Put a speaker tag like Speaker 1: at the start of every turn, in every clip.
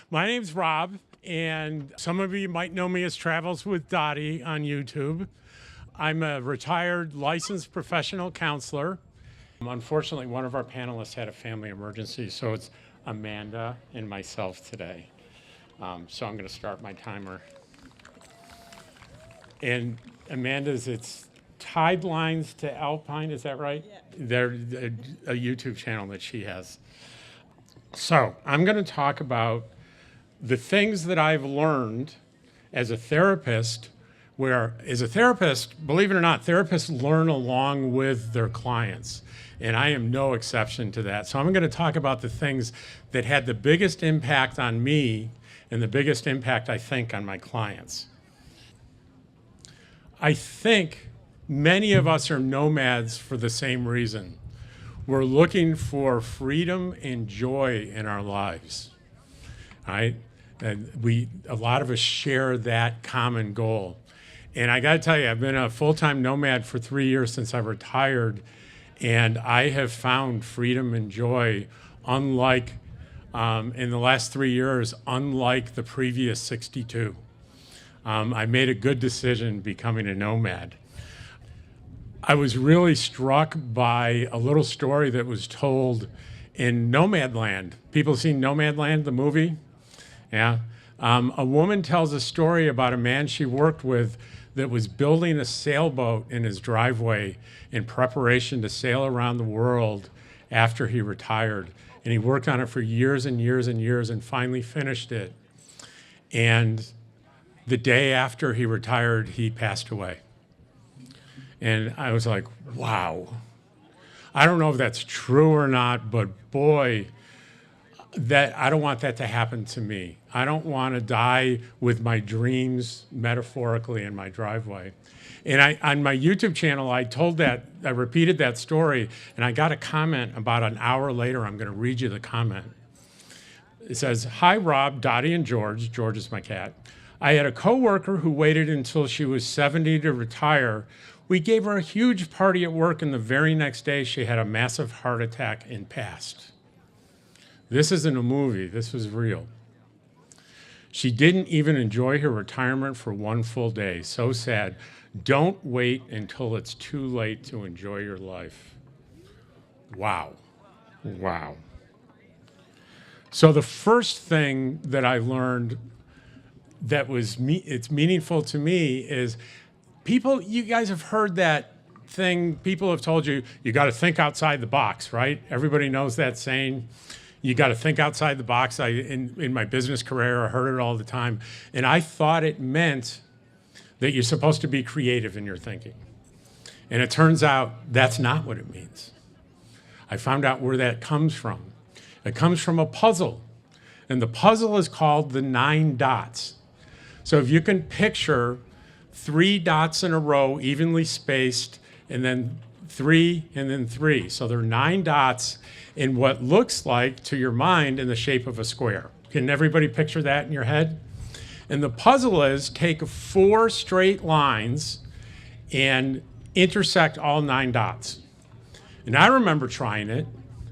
Speaker 1: My name's Rob, and some of you might know me as Travels with Dottie on YouTube. I'm a retired licensed professional counselor. Unfortunately, one of our panelists had a family emergency, so it's Amanda and myself today. So I'm going to start my timer. And Amanda's, it's Tide Lines to Alpine, is that right? Yeah. They're a YouTube channel that she has. So I'm going to talk about the things that I've learned as a therapist, where as a therapist, believe it or not, therapists learn along with their clients. And I am no exception to that. So I'm going to talk about the things that had the biggest impact on me and the biggest impact, I think, on my clients. I think many of us are nomads for the same reason. We're looking for freedom and joy in our lives, right? And a lot of us share that common goal. And I got to tell you, I've been a full-time nomad for 3 years since I retired, and I have found freedom and joy unlike, in the last 3 years, unlike the previous 62. I made a good decision becoming a nomad. I was really struck by a little story that was told in Nomadland. People seen Nomadland, the movie? Yeah. A woman tells a story about a man she worked with that was building a sailboat in his driveway in preparation to sail around the world after he retired. And he worked on it for years and years and years and finally finished it. And the day after he retired, he passed away. And I was like, wow. I don't know if that's true or not, but boy, I don't want that to happen to me. I don't want to die with my dreams metaphorically in my driveway. And on my YouTube channel, I repeated that story, and I got a comment about an hour later. I'm going to read you the comment. It says, "Hi, Rob, Dottie, and George." George is my cat. "I had a coworker who waited until she was 70 to retire. We gave her a huge party at work, and the very next day she had a massive heart attack and passed. This isn't a movie, this was real. She didn't even enjoy her retirement for one full day. So sad. Don't wait until it's too late to enjoy your life." Wow. Wow. So the first thing that I learned that it's meaningful to me is you guys have heard that thing, people have told you, you got to think outside the box, right? Everybody knows that saying. You got to think outside the box. In my business career, I heard it all the time. And I thought it meant that you're supposed to be creative in your thinking. And it turns out that's not what it means. I found out where that comes from. It comes from a puzzle. And the puzzle is called the 9 dots. So if you can picture 3 dots in a row, evenly spaced, and then 3, and then 3. So there are 9 dots in what looks like, to your mind, in the shape of a square. Can everybody picture that in your head? And the puzzle is take 4 straight lines and intersect all 9 dots. And I remember trying it,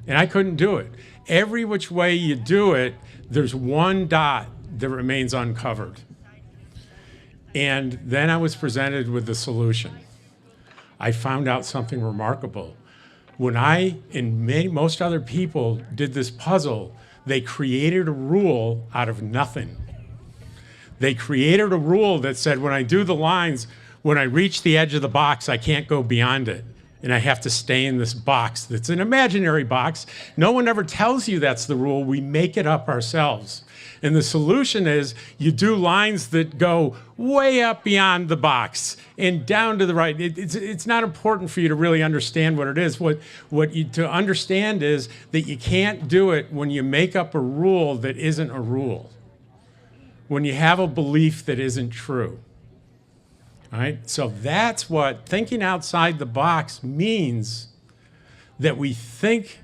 Speaker 1: and I couldn't do it. Every which way you do it, there's 1 dot that remains uncovered. And then I was presented with the solution. I found out something remarkable. When I and most other people did this puzzle, they created a rule out of nothing. They created a rule that said when I do the lines, when I reach the edge of the box, I can't go beyond it. And I have to stay in this box that's an imaginary box. No one ever tells you that's the rule. We make it up ourselves. And the solution is you do lines that go way up beyond the box and down to the right. It's not important for you to really understand what it is. To understand is that you can't do it when you make up a rule that isn't a rule, when you have a belief that isn't true. All right? So that's what thinking outside the box means, that we think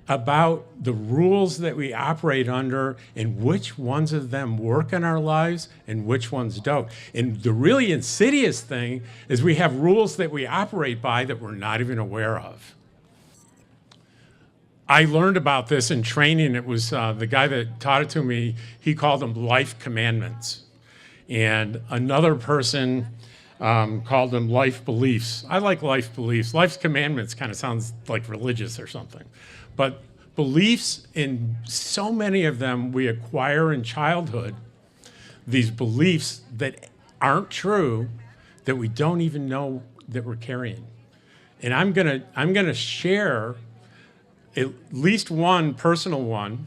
Speaker 1: about the rules that we operate under and which ones of them work in our lives and which ones don't. And the really insidious thing is we have rules that we operate by that we're not even aware of. I learned about this in training. It was the guy that taught it to me, he called them life commandments. And another person called them life beliefs. I like life beliefs. Life's commandments kind of sounds like religious or something. But beliefs, in so many of them we acquire in childhood, these beliefs that aren't true, that we don't even know that we're carrying. And I'm gonna share at least one personal one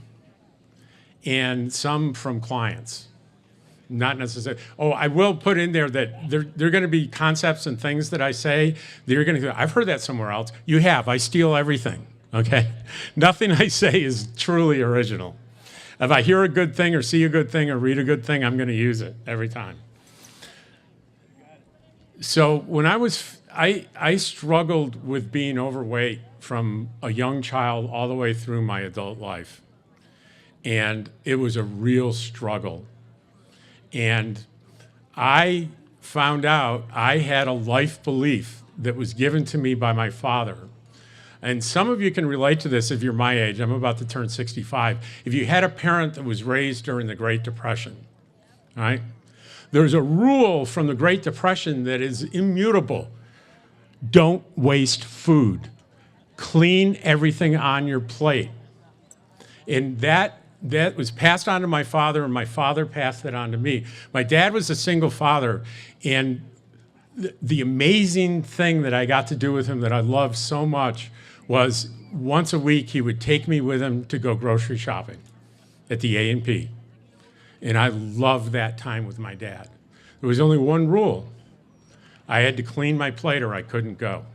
Speaker 1: and some from clients. Not necessarily. Oh, I will put in there that there are going to be concepts and things that I say that you're going to go, I've heard that somewhere else. You have. I steal everything, okay? Nothing I say is truly original. If I hear a good thing or see a good thing or read a good thing, I'm going to use it every time. So when I struggled with being overweight from a young child all the way through my adult life. And it was a real struggle. And I found out I had a life belief that was given to me by my father. And some of you can relate to this if you're my age. I'm about to turn 65. If you had a parent that was raised during the Great Depression, right? There's a rule from the Great Depression that is immutable. Don't waste food. Clean everything on your plate. And that was passed on to my father, and my father passed it on to me. My dad was a single father, and the amazing thing that I got to do with him that I loved so much was once a week he would take me with him to go grocery shopping at the A&P. And I loved that time with my dad. There was only one rule. I had to clean my plate or I couldn't go.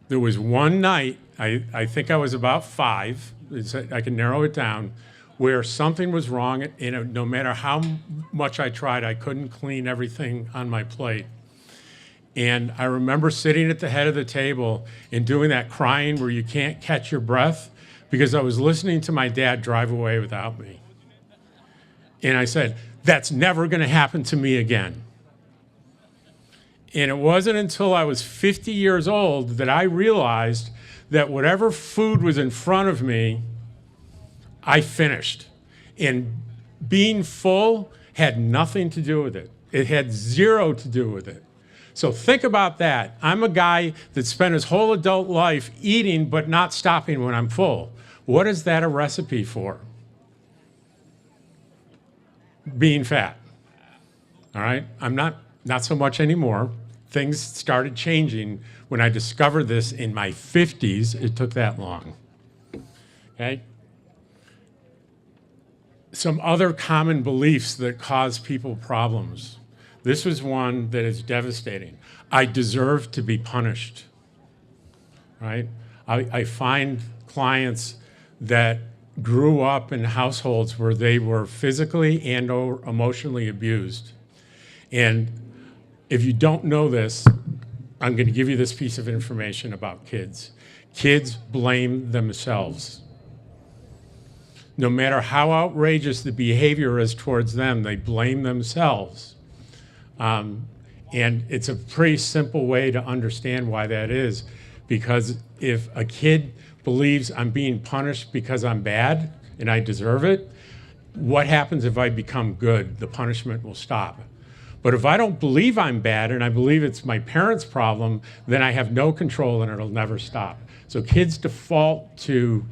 Speaker 1: There was one night, I think I was about 5, I can narrow it down, where something was wrong, and no matter how much I tried, I couldn't clean everything on my plate. And I remember sitting at the head of the table and doing that crying where you can't catch your breath, because I was listening to my dad drive away without me. And I said, that's never going to happen to me again. And it wasn't until I was 50 years old that I realized that whatever food was in front of me, I finished. And being full had nothing to do with it. It had zero to do with it. So think about that. I'm a guy that spent his whole adult life eating but not stopping when I'm full. What is that a recipe for? Being fat. All right? I'm not so much anymore. Things started changing when I discovered this in my 50s. It took that long. Okay? Some other common beliefs that cause people problems. This was one that is devastating. I deserve to be punished. Right? I find clients that grew up in households where they were physically and or emotionally abused. And if you don't know this, I'm going to give you this piece of information about kids. Kids blame themselves. No matter how outrageous the behavior is towards them, they blame themselves. And it's a pretty simple way to understand why that is, because if a kid believes I'm being punished because I'm bad and I deserve it, what happens if I become good? The punishment will stop. But if I don't believe I'm bad and I believe it's my parents' problem, then I have no control and it'll never stop. So kids default to,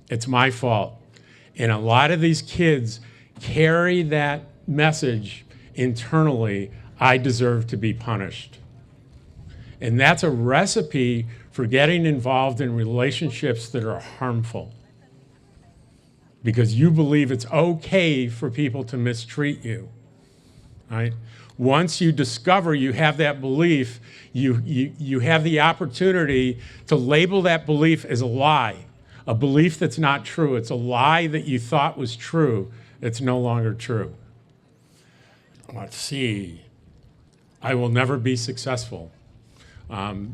Speaker 1: it's my fault. And a lot of these kids carry that message internally, I deserve to be punished. And that's a recipe for getting involved in relationships that are harmful. Because you believe it's okay for people to mistreat you, right? Once you discover you have that belief, you have the opportunity to label that belief as a lie, a belief that's not true. It's a lie that you thought was true. It's no longer true. Let's see. I will never be successful.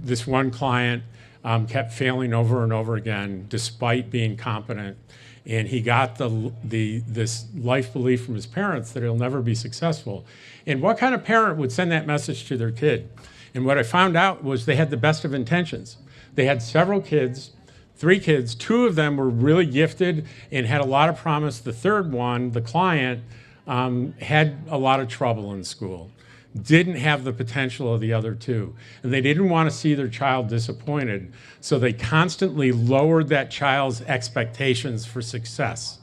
Speaker 1: This one client kept failing over and over again despite being competent. And he got this life belief from his parents that he'll never be successful. And what kind of parent would send that message to their kid? And what I found out was they had the best of intentions. They had several kids. 3 kids. 2 of them were really gifted and had a lot of promise. The third one, the client, had a lot of trouble in school, didn't have the potential of the other 2. And they didn't want to see their child disappointed, so they constantly lowered that child's expectations for success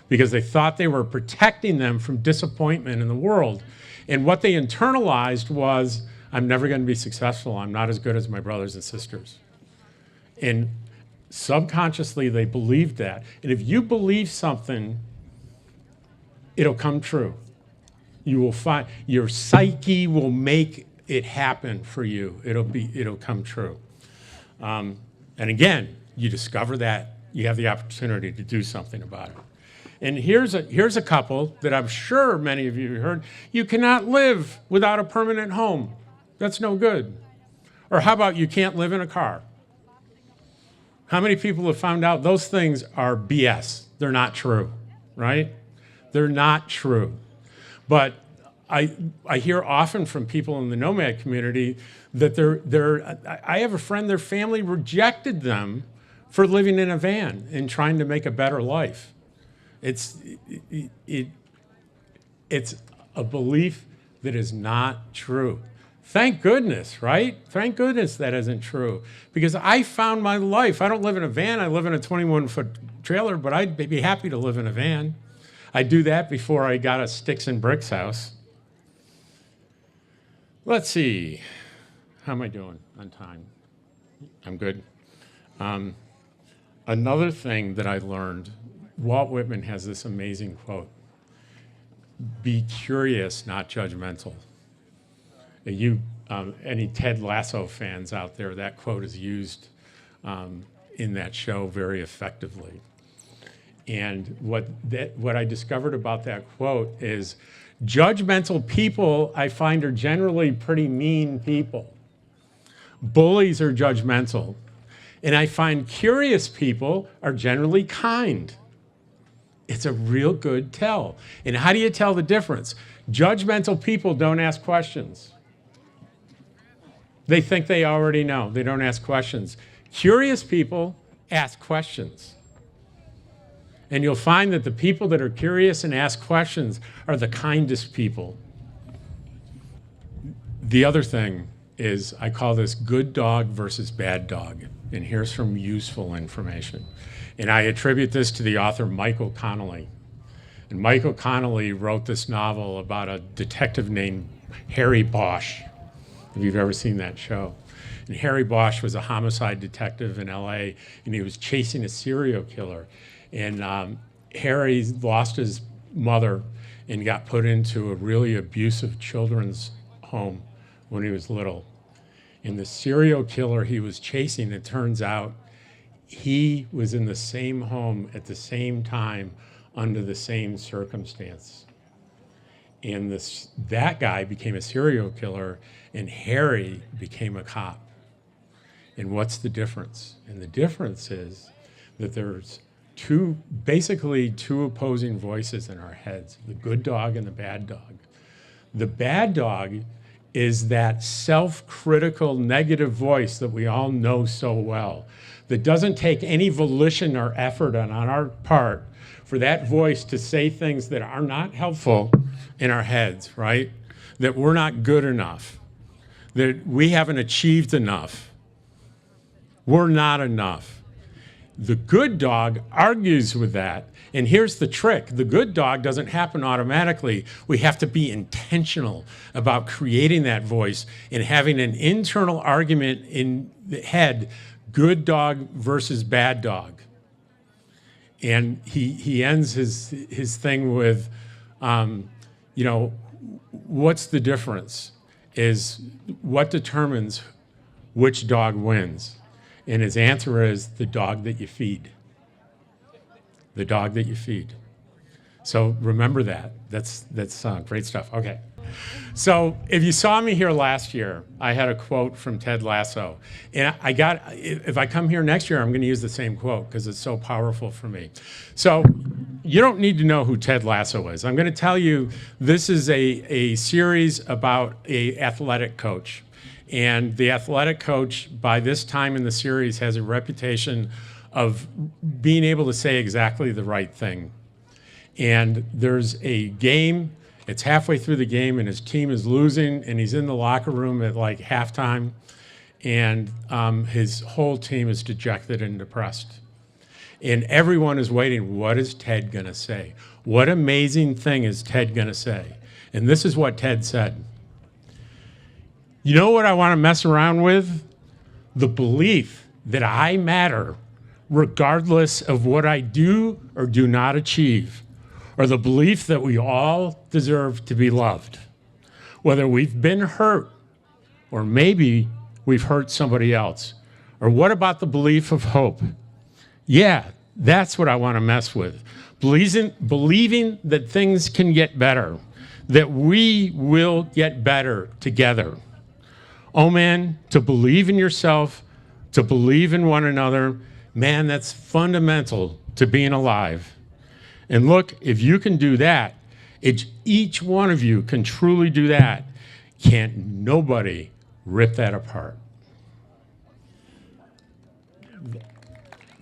Speaker 1: because they thought they were protecting them from disappointment in the world. And what they internalized was, I'm never going to be successful. I'm not as good as my brothers and sisters. And subconsciously, they believed that. And if you believe something, it'll come true. You will find, your psyche will make it happen for you. It'll come true. And again, you discover that, you have the opportunity to do something about it. And here's a couple that I'm sure many of you have heard. You cannot live without a permanent home. That's no good. Or how about you can't live in a car? How many people have found out those things are BS? They're not true, right? They're not true. But I hear often from people in the nomad community that I have a friend, their family rejected them for living in a van and trying to make a better life. It's a belief that is not true. Thank goodness, right? Thank goodness that isn't true. Because I found my life. I don't live in a van. I live in a 21-foot trailer, but I'd be happy to live in a van. I do that before I got a sticks and bricks house. Let's see. How am I doing on time? I'm good. Another thing that I learned, Walt Whitman has this amazing quote: be curious, not judgmental. Any Ted Lasso fans out there, that quote is used in that show very effectively. And what I discovered about that quote is judgmental people, I find, are generally pretty mean people. Bullies are judgmental. And I find curious people are generally kind. It's a real good tell. And how do you tell the difference? Judgmental people don't ask questions. They think they already know. They don't ask questions. Curious people ask questions. And you'll find that the people that are curious and ask questions are the kindest people. The other thing is, I call this good dog versus bad dog. And here's some useful information. And I attribute this to the author Michael Connelly. And Michael Connelly wrote this novel about a detective named Harry Bosch, if you've ever seen that show. And Harry Bosch was a homicide detective in LA, and he was chasing a serial killer. And Harry lost his mother and got put into a really abusive children's home when he was little. And the serial killer he was chasing, it turns out, he was in the same home at the same time under the same circumstance. And that guy became a serial killer, and Harry became a cop. And what's the difference? And the difference is that there's basically two opposing voices in our heads, the good dog and the bad dog. The bad dog is that self-critical negative voice that we all know so well, that doesn't take any volition or effort on our part for that voice to say things that are not helpful in our heads, right? That we're not good enough, that we haven't achieved enough, we're not enough. The good dog argues with that. And here's the trick. The good dog doesn't happen automatically. We have to be intentional about creating that voice and having an internal argument in the head, good dog versus bad dog. And he ends his thing with, what's the difference? Is what determines which dog wins? And his answer is the dog that you feed. The dog that you feed. So remember that. That's great stuff. Okay. So if you saw me here last year, I had a quote from Ted Lasso. And if I come here next year, I'm going to use the same quote because it's so powerful for me. So you don't need to know who Ted Lasso is. I'm going to tell you this is a series about an athletic coach. And the athletic coach, by this time in the series, has a reputation of being able to say exactly the right thing. And there's a game, it's halfway through the game and his team is losing and he's in the locker room at like halftime and his whole team is dejected and depressed. And everyone is waiting, what is Ted gonna say? What amazing thing is Ted gonna say? And this is what Ted said. You know what I wanna mess around with? The belief that I matter regardless of what I do or do not achieve, or the belief that we all deserve to be loved, whether we've been hurt or maybe we've hurt somebody else. Or what about the belief of hope? Yeah, that's what I want to mess with. Believing that things can get better, that we will get better together. Oh man, to believe in yourself, to believe in one another, man, that's fundamental to being alive. And look, if you can do that, each one of you can truly do that, can't nobody rip that apart.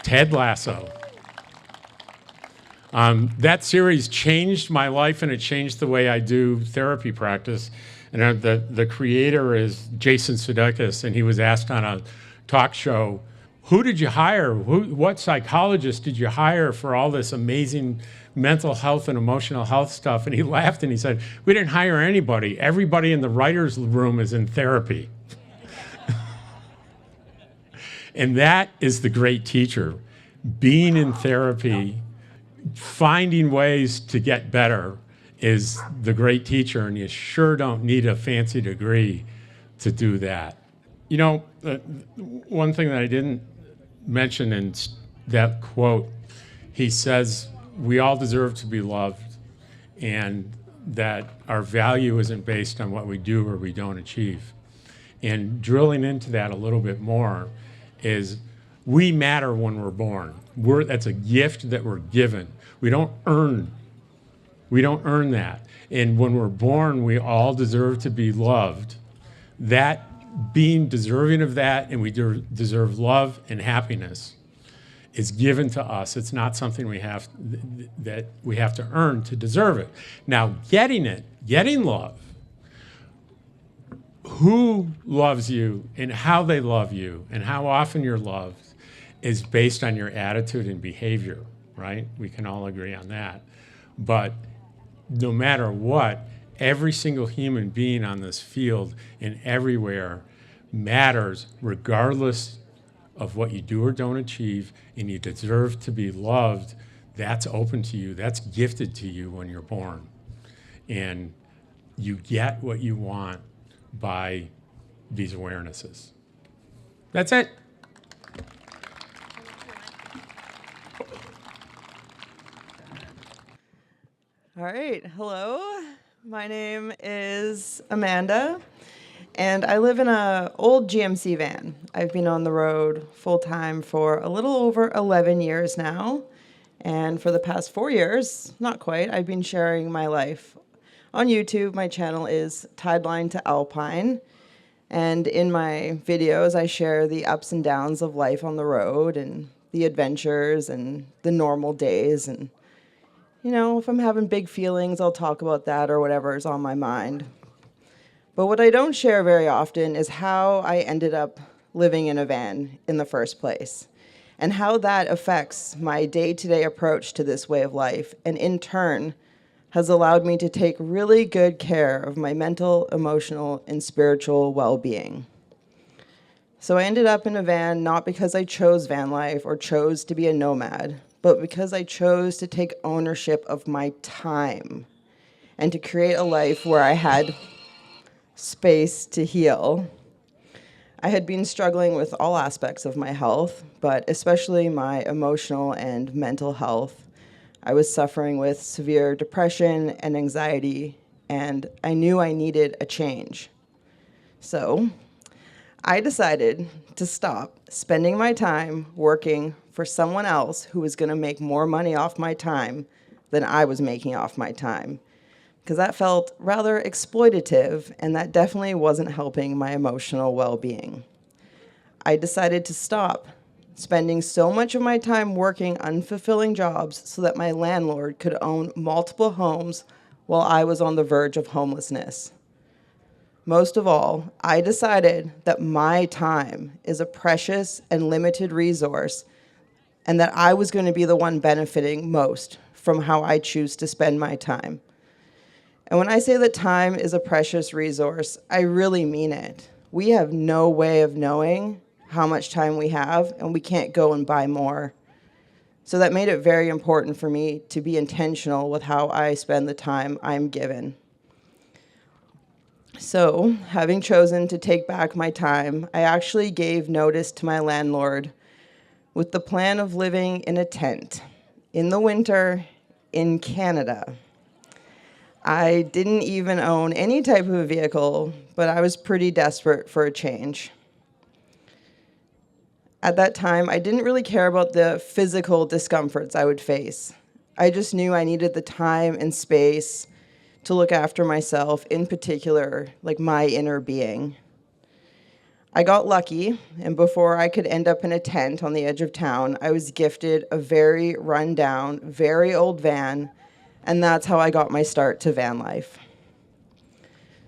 Speaker 1: Ted Lasso. That series changed my life and it changed the way I do therapy practice. And the creator is Jason Sudeikis, and he was asked on a talk show, who did you hire? What psychologist did you hire for all this amazing mental health and emotional health stuff? And he laughed and he said, we didn't hire anybody. Everybody in the writer's room is in therapy. And that is the great teacher. Being in therapy, finding ways to get better is the great teacher, and you sure don't need a fancy degree to do that. You know, one thing that I didn't mention in that quote, he says, we all deserve to be loved, and that our value isn't based on what we do or we don't achieve. And drilling into that a little bit more is we matter when we're born. That's a gift that we're given. We don't earn that. And when we're born, we all deserve to be loved. That being deserving of that, and we deserve love and happiness, is given to us. It's not something that we have to earn to deserve it. Now, getting love, who loves you and how they love you and how often you're loved is based on your attitude and behavior, right? We can all agree on that. But no matter what, every single human being on this field and everywhere matters regardless of what you do or don't achieve, and you deserve to be loved. That's open to you. That's gifted to you when you're born. And you get what you want by these awarenesses. That's it.
Speaker 2: All right, hello. My name is Amanda, and I live in an old GMC van. I've been on the road full-time for a little over 11 years now, and for the past 4 years, not quite, I've been sharing my life. On YouTube, my channel is Tideline to Alpine, and in my videos, I share the ups and downs of life on the road and the adventures and the normal days, and you know, if I'm having big feelings, I'll talk about that or whatever is on my mind. But what I don't share very often is how I ended up living in a van in the first place, and how that affects my day-to-day approach to this way of life, and in turn has allowed me to take really good care of my mental, emotional, and spiritual well-being. So I ended up in a van not because I chose van life or chose to be a nomad, but because I chose to take ownership of my time and to create a life where I had space to heal. I had been struggling with all aspects of my health, but especially my emotional and mental health. I was suffering with severe depression and anxiety, and I knew I needed a change. So I decided to stop spending my time working for someone else who was going to make more money off my time than I was making off my time, because that felt rather exploitative, and that definitely wasn't helping my emotional well-being. I decided to stop spending so much of my time working unfulfilling jobs so that my landlord could own multiple homes while I was on the verge of homelessness. Most of all, I decided that my time is a precious and limited resource and that I was going to be the one benefiting most from how I choose to spend my time. And when I say that time is a precious resource, I really mean it. We have no way of knowing how much time we have, and we can't go and buy more. So that made it very important for me to be intentional with how I spend the time I'm given. So, having chosen to take back my time, I actually gave notice to my landlord with the plan of living in a tent in the winter in Canada. I didn't even own any type of a vehicle, but I was pretty desperate for a change. At that time, I didn't really care about the physical discomforts I would face. I just knew I needed the time and space to look after myself, in particular, like my inner being. I got lucky, and before I could end up in a tent on the edge of town, I was gifted a very run-down, very old van, and that's how I got my start to van life.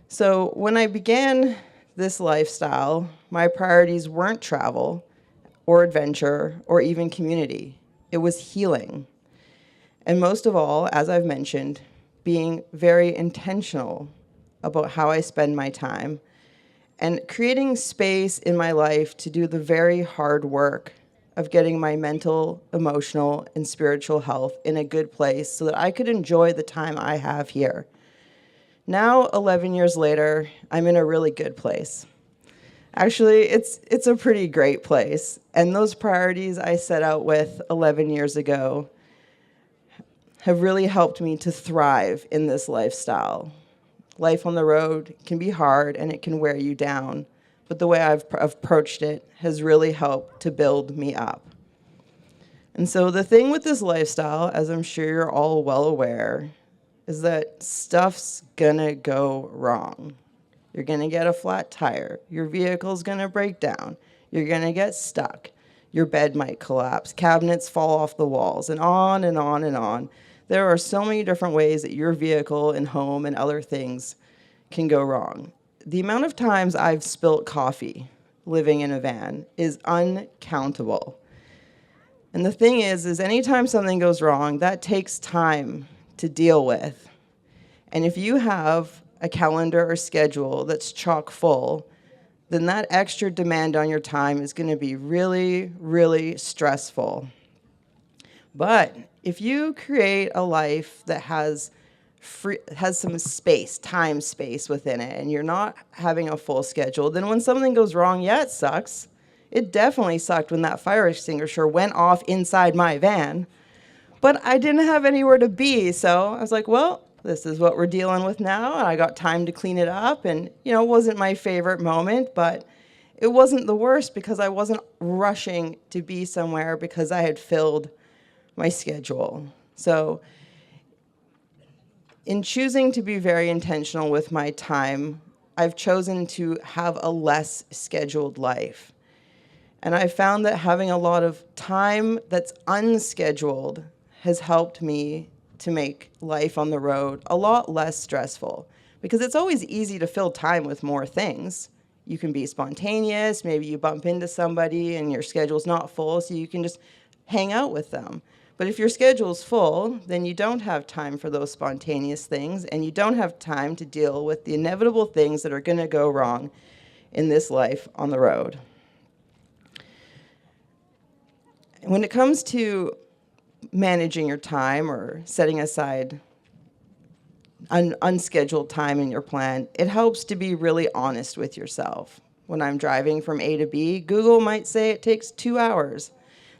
Speaker 2: So when I began this lifestyle, my priorities weren't travel or adventure or even community. It was healing. And most of all, as I've mentioned, being very intentional about how I spend my time and creating space in my life to do the very hard work of getting my mental, emotional, and spiritual health in a good place so that I could enjoy the time I have here. Now, 11 years later, I'm in a really good place. Actually, it's a pretty great place. And those priorities I set out with 11 years ago have really helped me to thrive in this lifestyle. Life on the road can be hard and it can wear you down, but the way I've approached it has really helped to build me up. And so the thing with this lifestyle, as I'm sure you're all well aware, is that stuff's gonna go wrong. You're gonna get a flat tire. Your vehicle's gonna break down. You're gonna get stuck. Your bed might collapse. Cabinets fall off the walls, and on and on and on. There are so many different ways that your vehicle and home and other things can go wrong. The amount of times I've spilt coffee living in a van is uncountable. And the thing is anytime something goes wrong, that takes time to deal with. And if you have a calendar or schedule that's chock full, then that extra demand on your time is going to be really, really stressful. But if you create a life that has some space, time space within it, and you're not having a full schedule, then when something goes wrong, yeah, it sucks. It definitely sucked when that fire extinguisher went off inside my van. But I didn't have anywhere to be, so I was like, well, this is what we're dealing with now, and I got time to clean it up, and, it wasn't my favorite moment, but it wasn't the worst because I wasn't rushing to be somewhere because I had filled my schedule. So in choosing to be very intentional with my time, I've chosen to have a less scheduled life. And I found that having a lot of time that's unscheduled has helped me to make life on the road a lot less stressful, because it's always easy to fill time with more things. You can be spontaneous, maybe you bump into somebody and your schedule's not full, so you can just hang out with them. But if your schedule's full, then you don't have time for those spontaneous things, and you don't have time to deal with the inevitable things that are going to go wrong in this life on the road. When it comes to managing your time or setting aside unscheduled time in your plan, it helps to be really honest with yourself. When I'm driving from A to B, Google might say it takes 2 hours.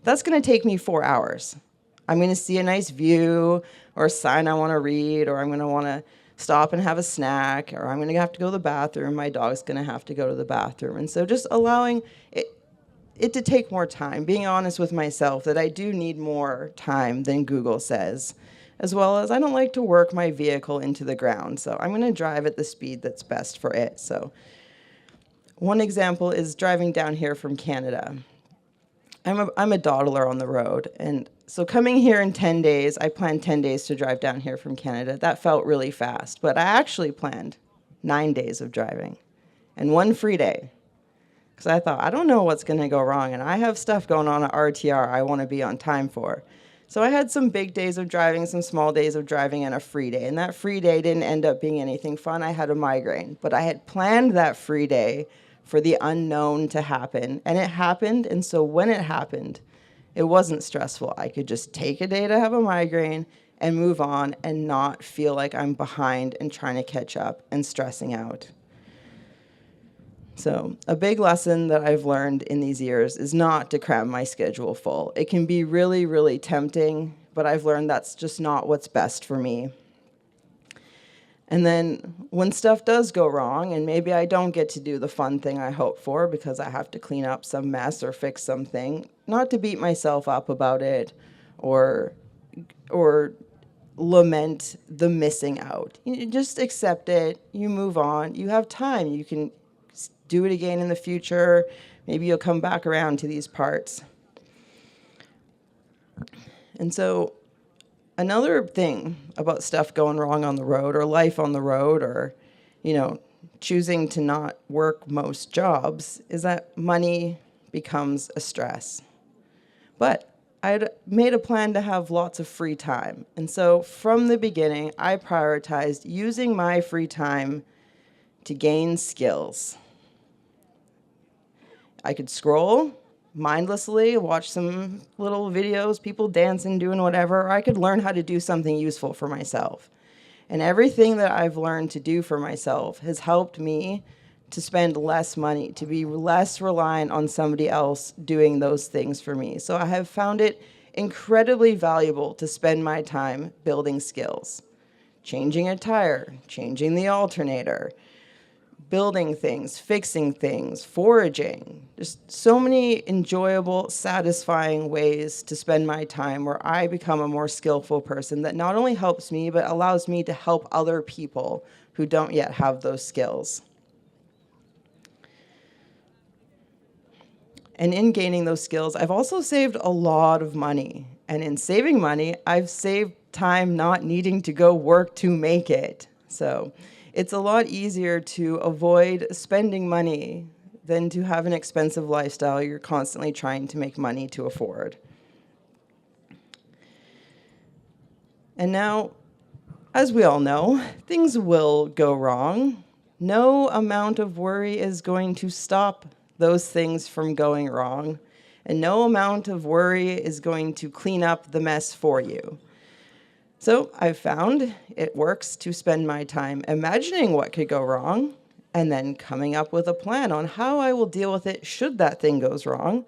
Speaker 2: That's going to take me 4 hours. I'm going to see a nice view or a sign I want to read, or I'm going to want to stop and have a snack, or I'm going to have to go to the bathroom. My dog's going to have to go to the bathroom. And so just allowing it to take more time, being honest with myself that I do need more time than Google says, as well as I don't like to work my vehicle into the ground, so I'm going to drive at the speed that's best for it. So one example is driving down here from Canada. I'm a dawdler on the road, and so coming here in 10 days, I planned 10 days to drive down here from Canada. That felt really fast, but I actually planned 9 days of driving and 1 free day, because I thought, I don't know what's going to go wrong, and I have stuff going on at RTR I want to be on time for. So I had some big days of driving, some small days of driving, and a free day. And that free day didn't end up being anything fun. I had a migraine. But I had planned that free day for the unknown to happen. And it happened. And so when it happened, it wasn't stressful. I could just take a day to have a migraine and move on and not feel like I'm behind and trying to catch up and stressing out. So a big lesson that I've learned in these years is not to cram my schedule full. It can be really, really tempting, but I've learned that's just not what's best for me. And then when stuff does go wrong, and maybe I don't get to do the fun thing I hope for because I have to clean up some mess or fix something, not to beat myself up about it or lament the missing out. You just accept it, you move on, you have time, you can do it again in the future. Maybe you'll come back around to these parts. And so another thing about stuff going wrong on the road or life on the road or, choosing to not work most jobs is that money becomes a stress. But I'd made a plan to have lots of free time. And so from the beginning, I prioritized using my free time to gain skills. I could scroll mindlessly, watch some little videos, people dancing, doing whatever, or I could learn how to do something useful for myself. And everything that I've learned to do for myself has helped me to spend less money, to be less reliant on somebody else doing those things for me. So I have found it incredibly valuable to spend my time building skills. Changing a tire, changing the alternator, building things, fixing things, foraging. Just so many enjoyable, satisfying ways to spend my time where I become a more skillful person that not only helps me, but allows me to help other people who don't yet have those skills. And in gaining those skills, I've also saved a lot of money. And in saving money, I've saved time not needing to go work to make it. So it's a lot easier to avoid spending money than to have an expensive lifestyle you're constantly trying to make money to afford. And now, as we all know, things will go wrong. No amount of worry is going to stop those things from going wrong, and no amount of worry is going to clean up the mess for you. So I've found it works to spend my time imagining what could go wrong and then coming up with a plan on how I will deal with it should that thing goes wrong.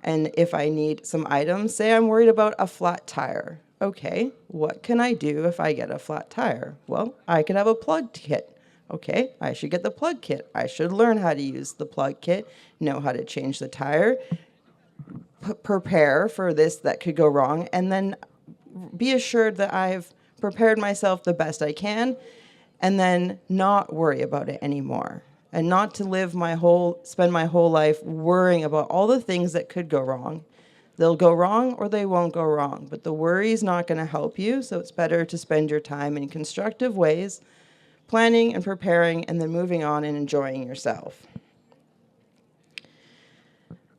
Speaker 2: And if I need some items, say I'm worried about a flat tire. Okay, what can I do if I get a flat tire? Well, I could have a plug kit. Okay, I should get the plug kit. I should learn how to use the plug kit, know how to change the tire, prepare for this that could go wrong, and then be assured that I've prepared myself the best I can, and then not worry about it anymore. And not to spend my whole life worrying about all the things that could go wrong. They'll go wrong or they won't go wrong, but the worry is not going to help you, so it's better to spend your time in constructive ways, planning and preparing, and then moving on and enjoying yourself.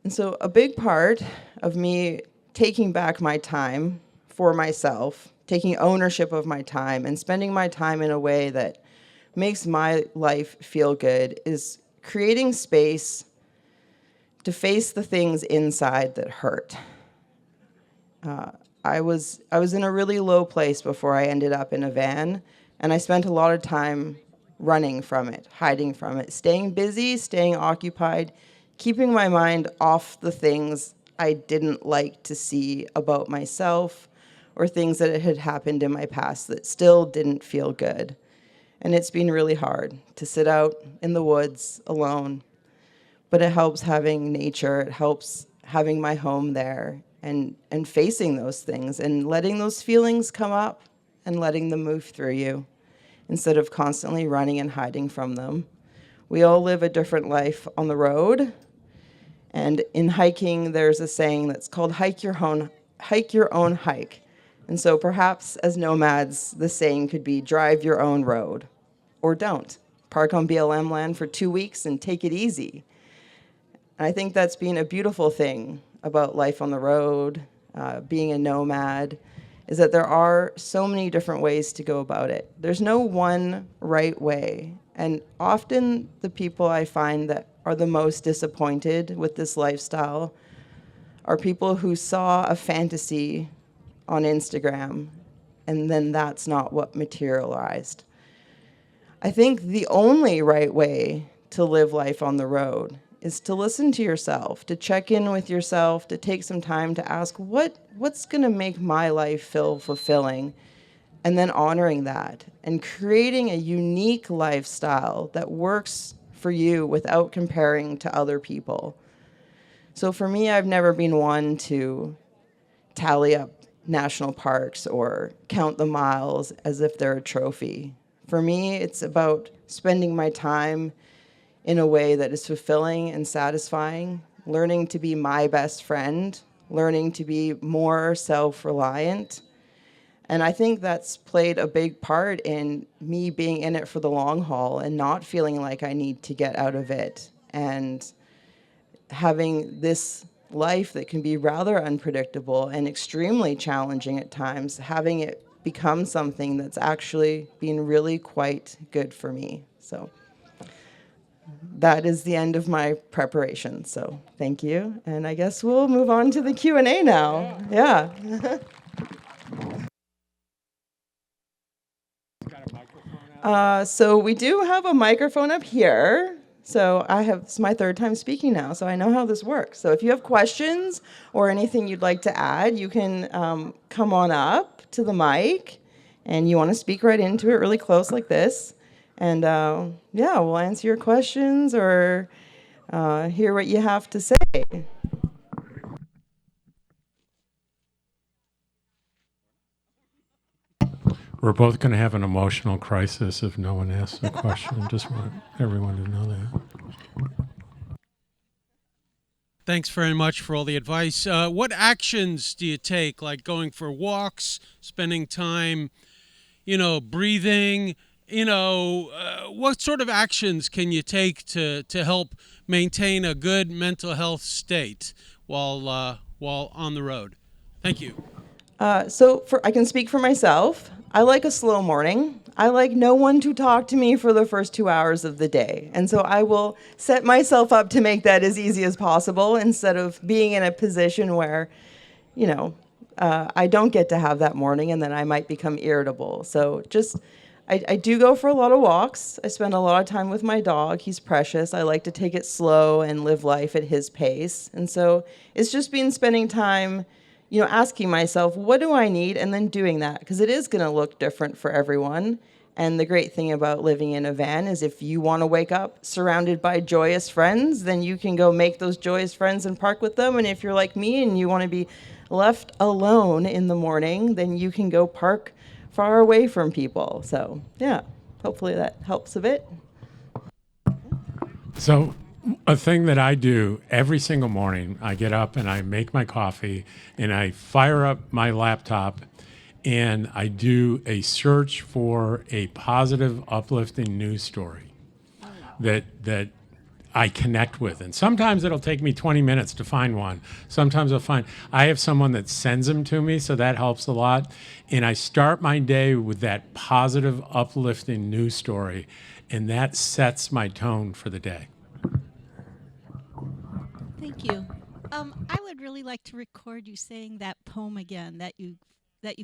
Speaker 2: And so a big part of me taking back my time for myself, taking ownership of my time and spending my time in a way that makes my life feel good is creating space to face the things inside that hurt. I was in a really low place before I ended up in a van, and I spent a lot of time running from it, hiding from it, staying busy, staying occupied, keeping my mind off the things I didn't like to see about myself or things that had happened in my past that still didn't feel good. And it's been really hard to sit out in the woods alone, but it helps having nature, it helps having my home there and facing those things and letting those feelings come up and letting them move through you instead of constantly running and hiding from them. We all live a different life on the road, And in hiking, there's a saying that's called hike your own hike. And so perhaps as nomads, the saying could be drive your own road, or don't. Park on BLM land for 2 weeks and take it easy. And I think that's been a beautiful thing about life on the road, being a nomad, is that there are so many different ways to go about it. There's no one right way. And often the people I find that are the most disappointed with this lifestyle are people who saw a fantasy on Instagram, and then that's not what materialized. I think the only right way to live life on the road is to listen to yourself, to check in with yourself, to take some time to ask what's going to make my life feel fulfilling, and then honoring that and creating a unique lifestyle that works for you without comparing to other people. So for me, I've never been one to tally up national parks or count the miles as if they're a trophy. For me, it's about spending my time in a way that is fulfilling and satisfying, learning to be my best friend, learning to be more self-reliant. And I think that's played a big part in me being in it for the long haul and not feeling like I need to get out of it, and having this life that can be rather unpredictable and extremely challenging at times, having it become something that's actually been really quite good for me. So that is the end of my preparation. So thank you. And I guess we'll move on to the Q&A now. Yeah. So we do have a microphone up here. So it's my third time speaking now, so I know how this works. So if you have questions or anything you'd like to add, you can come on up to the mic, and you want to speak right into it really close like this. And yeah, we'll answer your questions or hear what you have to say.
Speaker 1: We're both going to have an emotional crisis if no one asks a question. Just want everyone to know that.
Speaker 3: Thanks very much for all the advice. What actions do you take, like going for walks, spending time, breathing? What sort of actions can you take to help maintain a good mental health state while on the road? Thank you.
Speaker 2: I can speak for myself. I like a slow morning. I like no one to talk to me for the first 2 hours of the day. And so I will set myself up to make that as easy as possible instead of being in a position where, I don't get to have that morning and then I might become irritable. So I do go for a lot of walks. I spend a lot of time with my dog. He's precious. I like to take it slow and live life at his pace. And so it's just been spending time asking myself, what do I need? And then doing that, because it is going to look different for everyone. And the great thing about living in a van is if you want to wake up surrounded by joyous friends, then you can go make those joyous friends and park with them. And if you're like me and you want to be left alone in the morning, then you can go park far away from people. So yeah, hopefully that helps a bit.
Speaker 1: So a thing that I do every single morning, I get up and I make my coffee and I fire up my laptop and I do a search for a positive, uplifting news story that I connect with. And sometimes it'll take me 20 minutes to find one. Sometimes I have someone that sends them to me, so that helps a lot. And I start my day with that positive, uplifting news story, and that sets my tone for the day.
Speaker 4: Thank you. I would really like to record you saying that poem again that you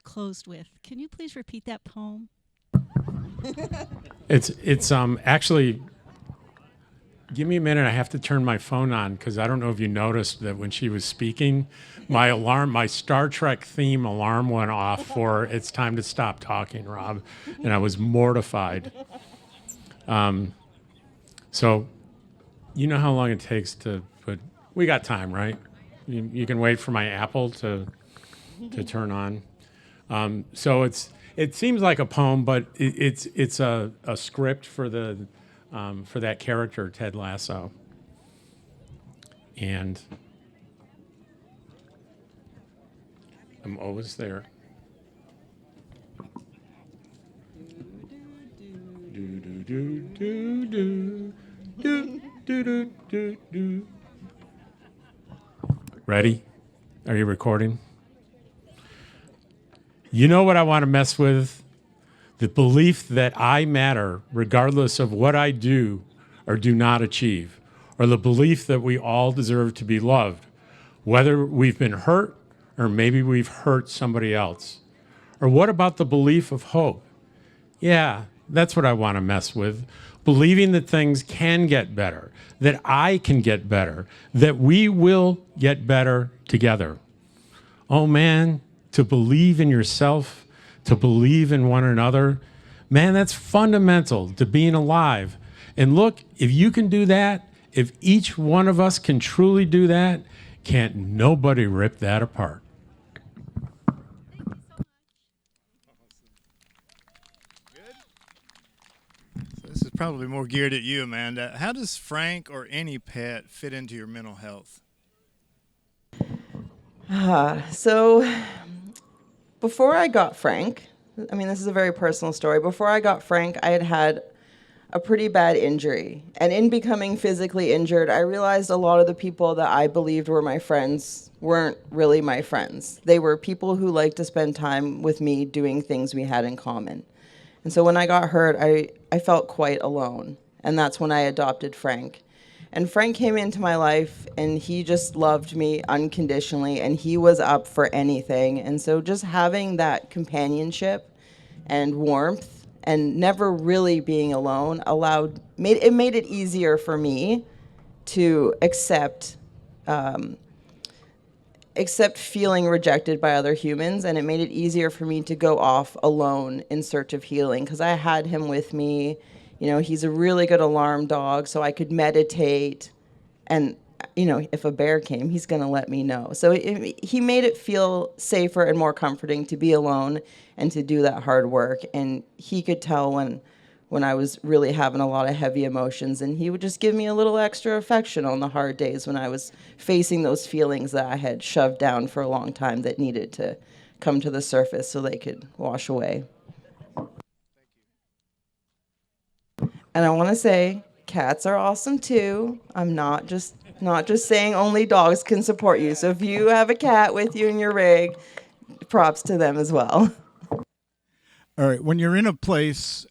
Speaker 4: closed with. Can you please repeat that poem?
Speaker 1: It's actually, give me a minute. I have to turn my phone on because I don't know if you noticed that when she was speaking, my Star Trek theme alarm went off for it's time to stop talking, Rob, and I was mortified. So, you know how long it takes to put. We got time, right? You can wait for my Apple to turn on. So it seems like a poem, but it's a script for that character, Ted Lasso. And I'm always there. Do, do, do, do, do, do, do, do, do, do. Ready? Are you recording? You know what I want to mess with? The belief that I matter regardless of what I do or do not achieve, or the belief that we all deserve to be loved, whether we've been hurt or maybe we've hurt somebody else. Or what about the belief of hope? Yeah, that's what I want to mess with. Believing that things can get better, that I can get better, that we will get better together. Oh man, to believe in yourself, to believe in one another, man, that's fundamental to being alive. And look, if you can do that, if each one of us can truly do that, can't nobody rip that apart.
Speaker 5: This is probably more geared at you, Amanda. How does Frank or any pet fit into your mental health?
Speaker 2: So before I got Frank, I mean, this is a very personal story. Before I got Frank, I had a pretty bad injury. And in becoming physically injured, I realized a lot of the people that I believed were my friends weren't really my friends. They were people who liked to spend time with me doing things we had in common. And so when I got hurt, I felt quite alone. And that's when I adopted Frank. And Frank came into my life, and he just loved me unconditionally, and he was up for anything. And so just having that companionship and warmth and never really being alone made it easier for me to accept feeling rejected by other humans, and it made it easier for me to go off alone in search of healing because I had him with me. You know, he's a really good alarm dog, so I could meditate, and you know, if a bear came, he's going to let me know. So he made it feel safer and more comforting to be alone and to do that hard work. And he could tell when I was really having a lot of heavy emotions, and he would just give me a little extra affection on the hard days when I was facing those feelings that I had shoved down for a long time that needed to come to the surface so they could wash away. And I want to say, cats are awesome too. I'm not just saying only dogs can support you. So if you have a cat with you in your rig, props to them as well.
Speaker 6: All right, when you're in a place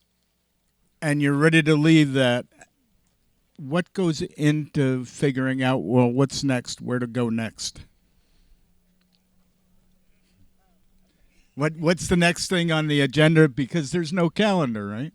Speaker 6: and you're ready to leave that, what goes into figuring out, well, what's next, where to go next? What's the next thing on the agenda? Because there's no calendar, right?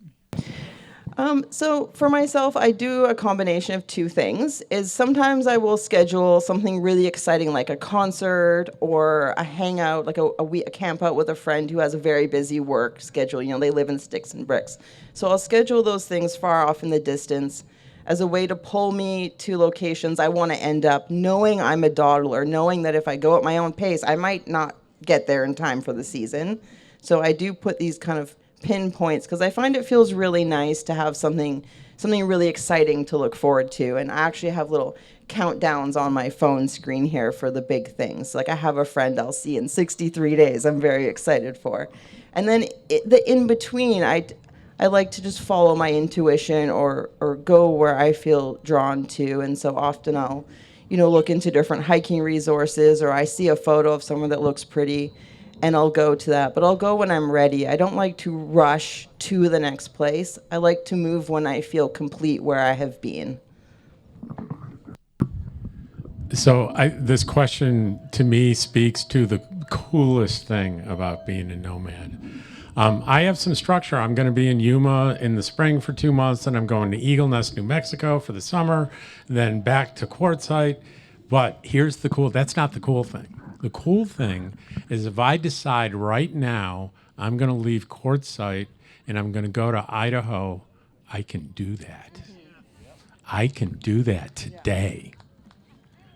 Speaker 2: So for myself, I do a combination of two things. Is sometimes I will schedule something really exciting like a concert or a hangout, like a camp out with a friend who has a very busy work schedule. You know, they live in sticks and bricks. So I'll schedule those things far off in the distance as a way to pull me to locations I want to end up, knowing I'm a dawdler, knowing that if I go at my own pace, I might not get there in time for the season. So I do put these kind of pinpoints because I find it feels really nice to have something really exciting to look forward to. And I actually have little countdowns on my phone screen here for the big things. Like I have a friend I'll see in 63 days I'm very excited for. And then the in between, I like to just follow my intuition or go where I feel drawn to. And so often I'll, you know, look into different hiking resources, or I see a photo of someone that looks pretty and I'll go to that. But I'll go when I'm ready. I don't like to rush to the next place. I like to move when I feel complete where I have been.
Speaker 1: So this question to me speaks to the coolest thing about being a nomad. I have some structure. I'm going to be in Yuma in the spring for 2 months, and I'm going to Eagle Nest, New Mexico for the summer, then back to Quartzsite. But here's that's not the cool thing. The cool thing is if I decide right now I'm going to leave Quartzsite and I'm going to go to Idaho, I can do that. I can do that today.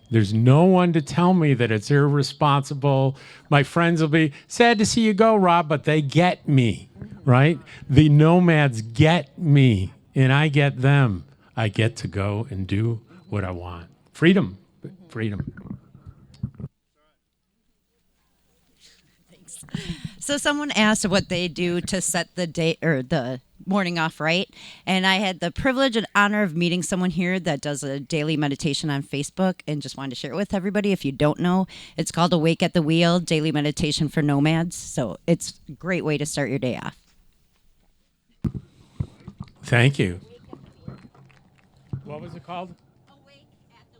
Speaker 1: There's no one to tell me that it's irresponsible. My friends will be sad to see you go, Rob, but they get me, right? The nomads get me, and I get them. I get to go and do what I want. Freedom. freedom.
Speaker 7: So someone asked what they do to set the day or the morning off right, and I had the privilege and honor of meeting someone here that does a daily meditation on Facebook, and just wanted to share it with everybody. If you don't know, it's called Awake at the Wheel, Daily Meditation for Nomads. So it's a great way to start your day off.
Speaker 1: Thank you. What was it called?
Speaker 7: Awake at the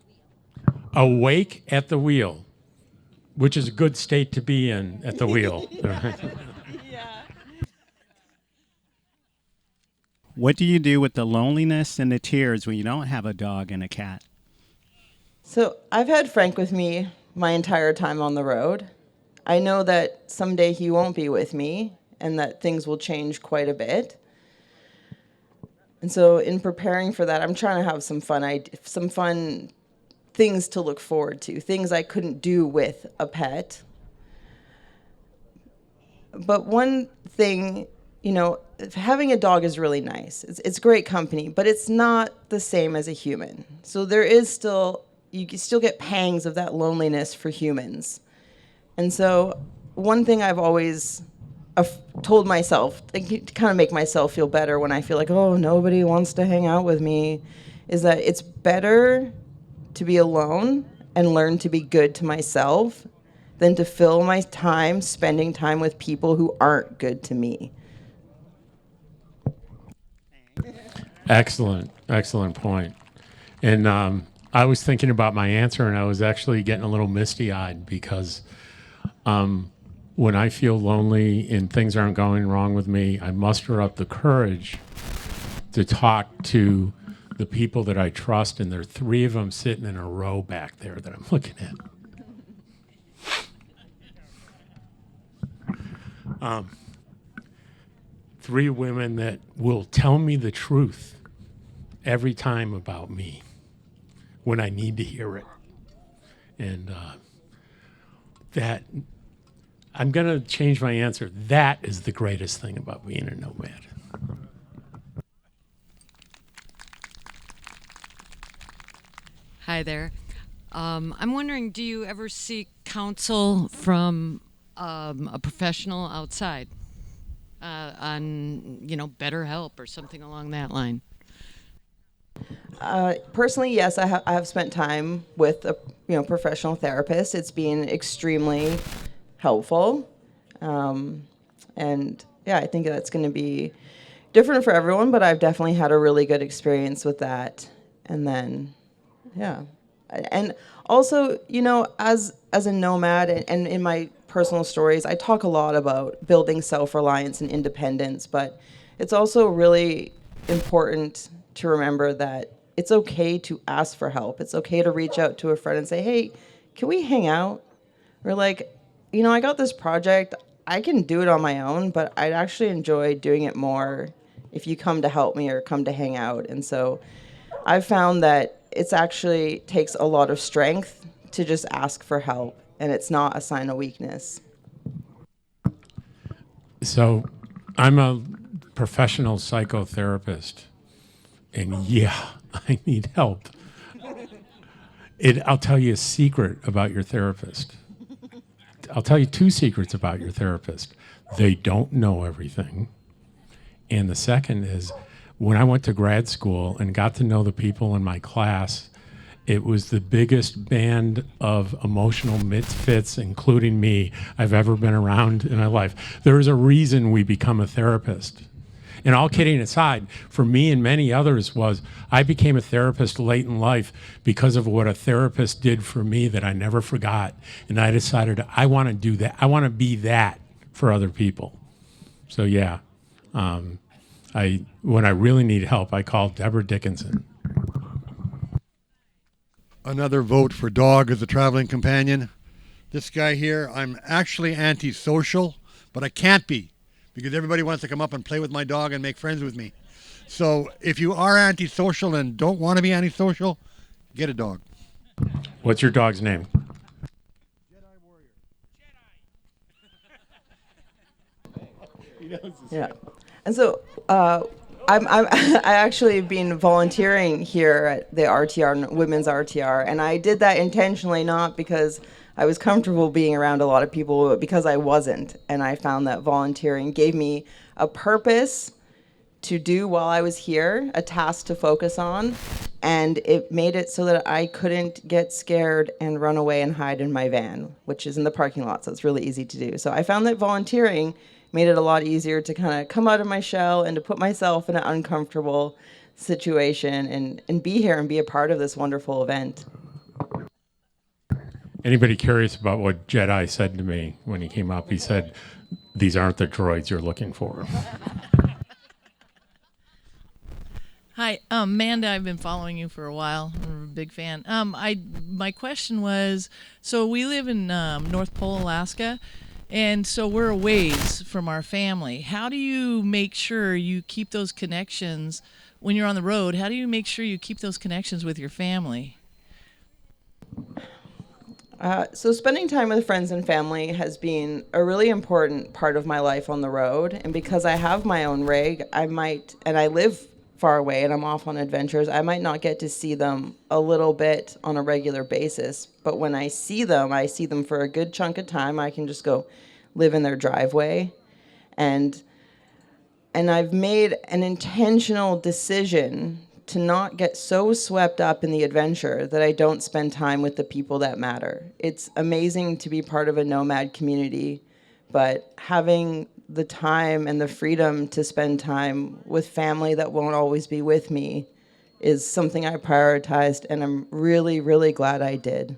Speaker 7: Wheel.
Speaker 1: Awake at the Wheel, which is a good state to be in at the wheel.
Speaker 8: What do you do with the loneliness and the tears when you don't have a dog and a cat?
Speaker 2: So I've had Frank with me my entire time on the road. I know that someday he won't be with me and that things will change quite a bit. And so in preparing for that, I'm trying to have some fun things to look forward to, things I couldn't do with a pet. But one thing, having a dog is really nice. It's great company, but it's not the same as a human. So there is you can still get pangs of that loneliness for humans. And so one thing I've always told myself, to kind of make myself feel better when I feel like, oh, nobody wants to hang out with me, is that it's better to be alone and learn to be good to myself than to fill my time spending time with people who aren't good to me.
Speaker 1: Excellent point. And I was thinking about my answer, and I was actually getting a little misty-eyed because when I feel lonely and things aren't going wrong with me, I muster up the courage to talk to the people that I trust, and there are 3 of them sitting in a row back there that I'm looking at. 3 women that will tell me the truth every time about me when I need to hear it. And that, I'm going to change my answer. That is the greatest thing about being a nomad.
Speaker 9: Hi there. I'm wondering, do you ever seek counsel from a professional outside on, better help or something along that line?
Speaker 2: Personally, yes, I have spent time with a professional therapist. It's been extremely helpful, and yeah, I think that's going to be different for everyone. But I've definitely had a really good experience with that. And then, yeah, and also, as a nomad, and in my personal stories, I talk a lot about building self-reliance and independence. But it's also really important to remember that it's okay to ask for help. It's okay to reach out to a friend and say, hey, can we hang out? Or like, I got this project. I can do it on my own, but I'd actually enjoy doing it more if you come to help me or come to hang out. And so I've found that it's actually takes a lot of strength to just ask for help, and it's not a sign of weakness.
Speaker 1: So I'm a professional psychotherapist. And yeah, I need help. I'll tell you a secret about your therapist. I'll tell you 2 secrets about your therapist. They don't know everything. And the second is, when I went to grad school and got to know the people in my class, it was the biggest band of emotional misfits, including me, I've ever been around in my life. There is a reason we become a therapist. And all kidding aside, for me and many others I became a therapist late in life because of what a therapist did for me that I never forgot. And I decided I want to do that. I want to be that for other people. So yeah, when I really need help, I call Deborah Dickinson.
Speaker 10: Another vote for dog as a traveling companion. This guy here, I'm actually antisocial, but I can't be, because everybody wants to come up and play with my dog and make friends with me. So if you are antisocial and don't want to be antisocial, get a dog.
Speaker 1: What's your dog's name?
Speaker 10: Jedi Warrior.
Speaker 2: Yeah. And so I actually been volunteering here at the RTR, Women's RTR, and I did that intentionally, not because I was comfortable being around a lot of people, but because I wasn't. And I found that volunteering gave me a purpose to do while I was here, a task to focus on, and it made it so that I couldn't get scared and run away and hide in my van, which is in the parking lot, so it's really easy to do. So I found that volunteering made it a lot easier to kind of come out of my shell and to put myself in an uncomfortable situation and be here and be a part of this wonderful event.
Speaker 1: Anybody curious about what Jedi said to me when he came up? He said, "These aren't the droids you're looking for."
Speaker 11: Hi, Amanda. I've been following you for a while. I'm a big fan. My question was, so we live in North Pole, Alaska, and so we're a ways from our family. How do you make sure you keep those connections when you're on the road? How do you make sure you keep those connections with your family?
Speaker 2: So spending time with friends and family has been a really important part of my life on the road. And because I have my own rig, and I live far away and I'm off on adventures, I might not get to see them a little bit on a regular basis. But when I see them for a good chunk of time. I can just go live in their driveway. And I've made an intentional decision to not get so swept up in the adventure that I don't spend time with the people that matter. It's amazing to be part of a nomad community, but having the time and the freedom to spend time with family that won't always be with me is something I prioritized, and I'm really, really glad I did.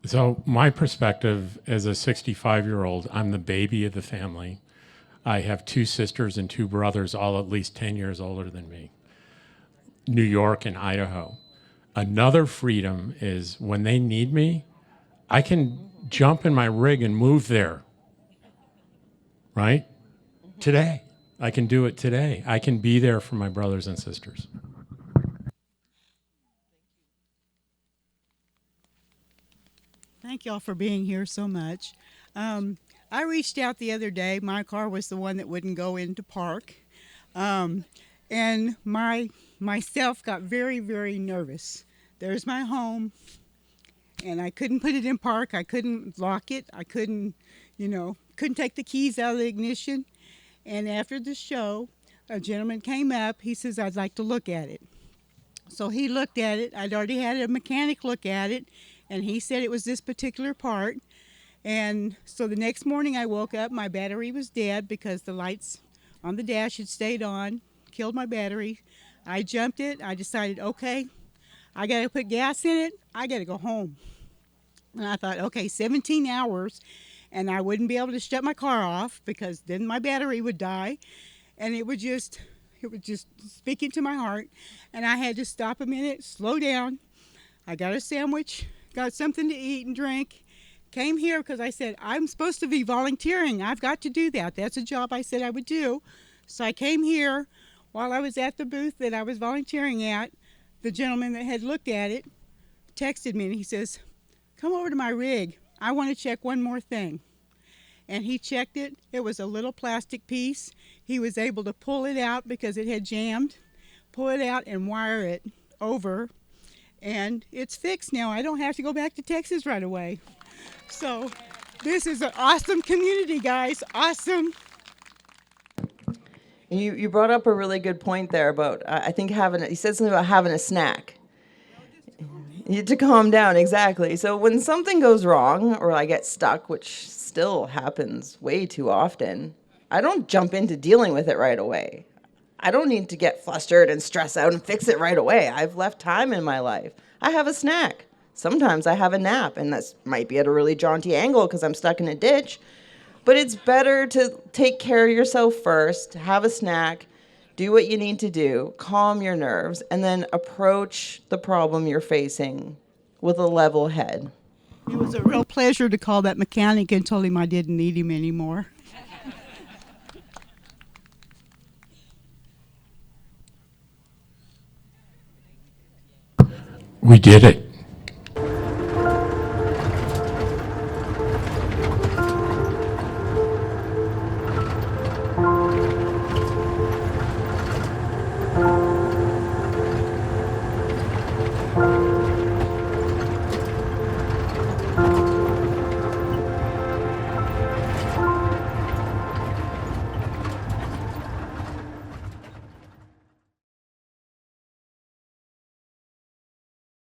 Speaker 1: So my perspective as a 65-year-old, I'm the baby of the family. I have 2 sisters and 2 brothers, all at least 10 years older than me. New York and Idaho. Another freedom is when they need me, I can jump in my rig and move there. Right? Today. I can do it today. I can be there for my brothers and sisters.
Speaker 12: Thank y'all for being here so much. I reached out the other day. My car was the one that wouldn't go into park. And myself got very, very nervous. There's my home, and I couldn't put it in park. I couldn't lock it. I couldn't take the keys out of the ignition. And after the show, a gentleman came up. He says, "I'd like to look at it." So he looked at it. I'd already had a mechanic look at it, and he said it was this particular part. And so the next morning I woke up, my battery was dead because the lights on the dash had stayed on, killed my battery. I jumped it. I decided, okay, I got to put gas in it. I got to go home. And I thought, okay, 17 hours, and I wouldn't be able to shut my car off because then my battery would die. And it would just speak into my heart. And I had to stop a minute, slow down. I got a sandwich, got something to eat and drink. Came here because I said, I'm supposed to be volunteering. I've got to do that. That's a job I said I would do. So I came here while I was at the booth that I was volunteering at. The gentleman that had looked at it texted me and he says, "Come over to my rig. I want to check one more thing." And he checked it. It was a little plastic piece. He was able to pull it out because it had jammed, pull it out and wire it over. And it's fixed now. I don't have to go back to Texas right away. So this is an awesome community, guys. Awesome.
Speaker 2: You brought up a really good point there about, I think you said something about having a snack. To calm down, exactly. So when something goes wrong or I get stuck, which still happens way too often, I don't jump into dealing with it right away. I don't need to get flustered and stress out and fix it right away. I've left time in my life. I have a snack. Sometimes I have a nap, and that might be at a really jaunty angle because I'm stuck in a ditch. But it's better to take care of yourself first, have a snack, do what you need to do, calm your nerves, and then approach the problem you're facing with a level head.
Speaker 12: It was a real pleasure to call that mechanic and told him I didn't need him anymore.
Speaker 1: We did it.